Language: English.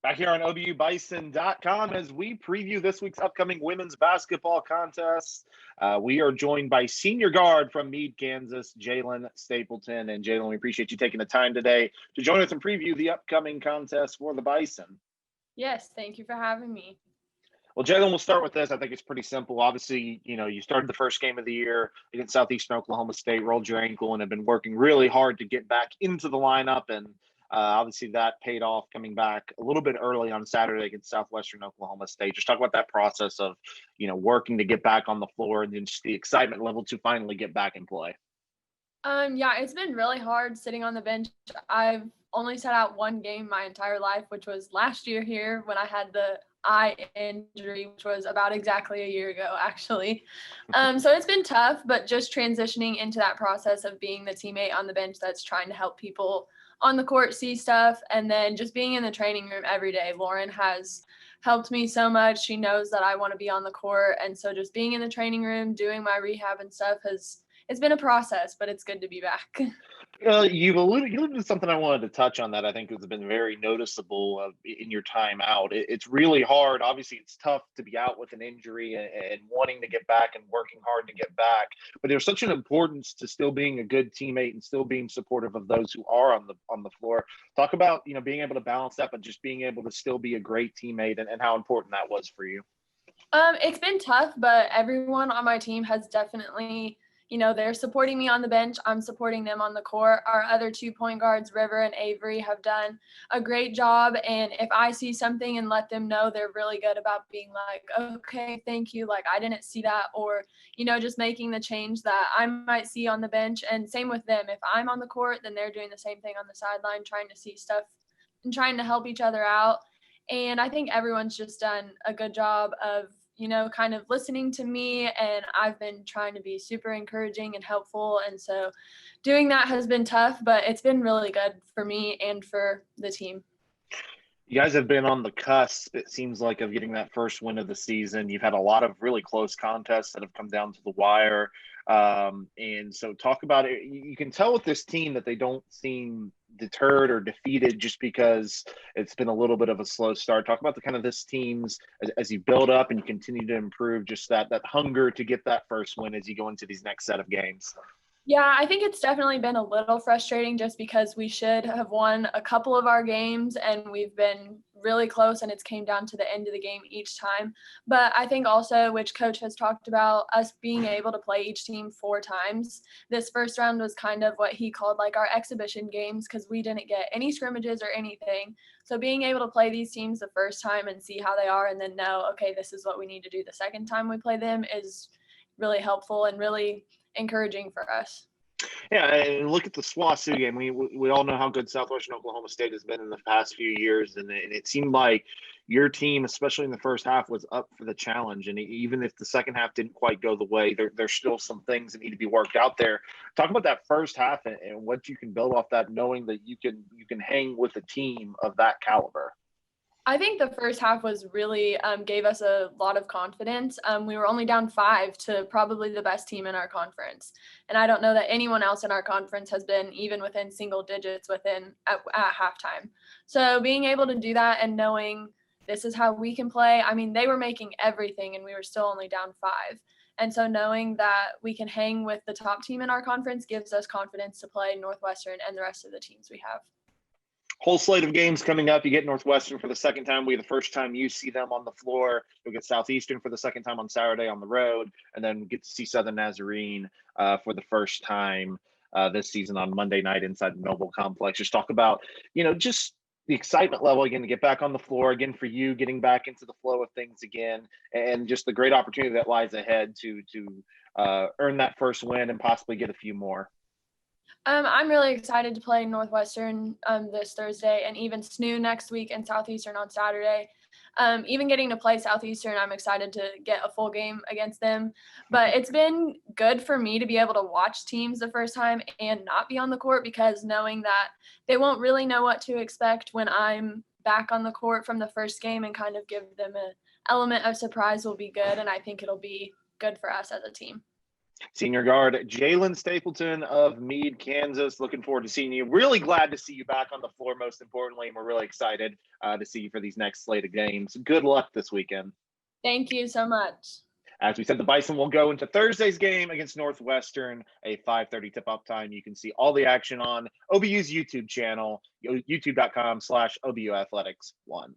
Back here on OBUBison.com as we preview this week's upcoming women's basketball contest. We are joined by senior guard from Meade, Kansas, Jaylin Stapleton. And Jaylin, we appreciate you taking the time today to join us and preview the upcoming contest for the Bison. Yes, thank you for having me. Well, Jaylin, we'll start with this. I think it's pretty simple. Obviously, you started the first game of the year against Southeastern Oklahoma State, rolled your ankle, and have been working really hard to get back into the lineup. And obviously, that paid off coming back a little bit early on Saturday against Southwestern Oklahoma State. Just talk about that process of, working to get back on the floor and then just the excitement level to finally get back and play. Yeah, it's been really hard sitting on the bench. I've only sat out one game my entire life, which was last year here when I had the eye injury, which was about exactly a year ago, actually. So it's been tough, but just transitioning into that process of being the teammate on the bench that's trying to help people on the court see stuff, and then just being in the training room every day. Lauren has helped me so much. She knows that I want to be on the court, and so just being in the training room, doing my rehab and stuff it's been a process, but it's good to be back. You alluded to something I wanted to touch on that I think has been very noticeable in your time out. It's really hard. Obviously, it's tough to be out with an injury and wanting to get back and working hard to get back. But there's such an importance to still being a good teammate and still being supportive of those who are on the floor. Talk about being able to balance that, but just being able to still be a great teammate and how important that was for you. It's been tough, but everyone on my team has definitely they're supporting me on the bench. I'm supporting them on the court. Our other 2 point guards, River and Avery, have done a great job. And if I see something and let them know, they're really good about being like, okay, thank you. Like, I didn't see that. Or, just making the change that I might see on the bench. And same with them. If I'm on the court, then they're doing the same thing on the sideline, trying to see stuff and trying to help each other out. And I think everyone's just done a good job of kind of listening to me, and I've been trying to be super encouraging and helpful. And so doing that has been tough, but it's been really good for me and for the team. You guys have been on the cusp, it seems like, of getting that first win of the season. You've had a lot of really close contests that have come down to the wire. And so talk about it. You can tell with this team that they don't seem deterred or defeated just because it's been a little bit of a slow start. Talk about the kind of this team's as you build up and you continue to improve, just that hunger to get that first win as you go into these next set of games. Yeah, I think it's definitely been a little frustrating just because we should have won a couple of our games and we've been really close and it's came down to the end of the game each time. But I think also, which Coach has talked about, us being able to play each team 4 times. This first round was kind of what he called like our exhibition games because we didn't get any scrimmages or anything. So being able to play these teams the first time and see how they are and then know, okay, this is what we need to do the second time we play them is really helpful and really encouraging for us. Yeah, and look at the SWOSU game. We all know how good Southwestern Oklahoma State has been in the past few years, and it seemed like your team, especially in the first half, was up for the challenge. And even if the second half didn't quite go the way, there's still some things that need to be worked out there. Talk about that first half and what you can build off that, knowing that you can hang with a team of that caliber. I think the first half was really gave us a lot of confidence. We were only down 5 to probably the best team in our conference. And I don't know that anyone else in our conference has been even within single digits at halftime. So being able to do that and knowing this is how we can play. I mean, they were making everything and we were still only down 5. And so knowing that we can hang with the top team in our conference gives us confidence to play Northwestern and the rest of the teams we have. Whole slate of games coming up. You get Northwestern for the second time. The first time you see them on the floor. You'll get Southeastern for the second time on Saturday on the road, and then get to see Southern Nazarene for the first time this season on Monday night inside the Noble Complex. Just talk about, just the excitement level again to get back on the floor again for you, getting back into the flow of things again, and just the great opportunity that lies ahead to earn that first win and possibly get a few more. I'm really excited to play Northwestern this Thursday and even SNU next week and Southeastern on Saturday. Even getting to play Southeastern, I'm excited to get a full game against them. But it's been good for me to be able to watch teams the first time and not be on the court because knowing that they won't really know what to expect when I'm back on the court from the first game and kind of give them an element of surprise will be good. And I think it'll be good for us as a team. Senior guard Jaylin Stapleton of Meade, Kansas. Looking forward to seeing you. Really glad to see you back on the floor, most importantly. And we're really excited to see you for these next slate of games. Good luck this weekend. Thank you so much. As we said, the Bison will go into Thursday's game against Northwestern, a 5:30 tip-off time. You can see all the action on OBU's YouTube channel, youtube.com/OBU Athletics 1.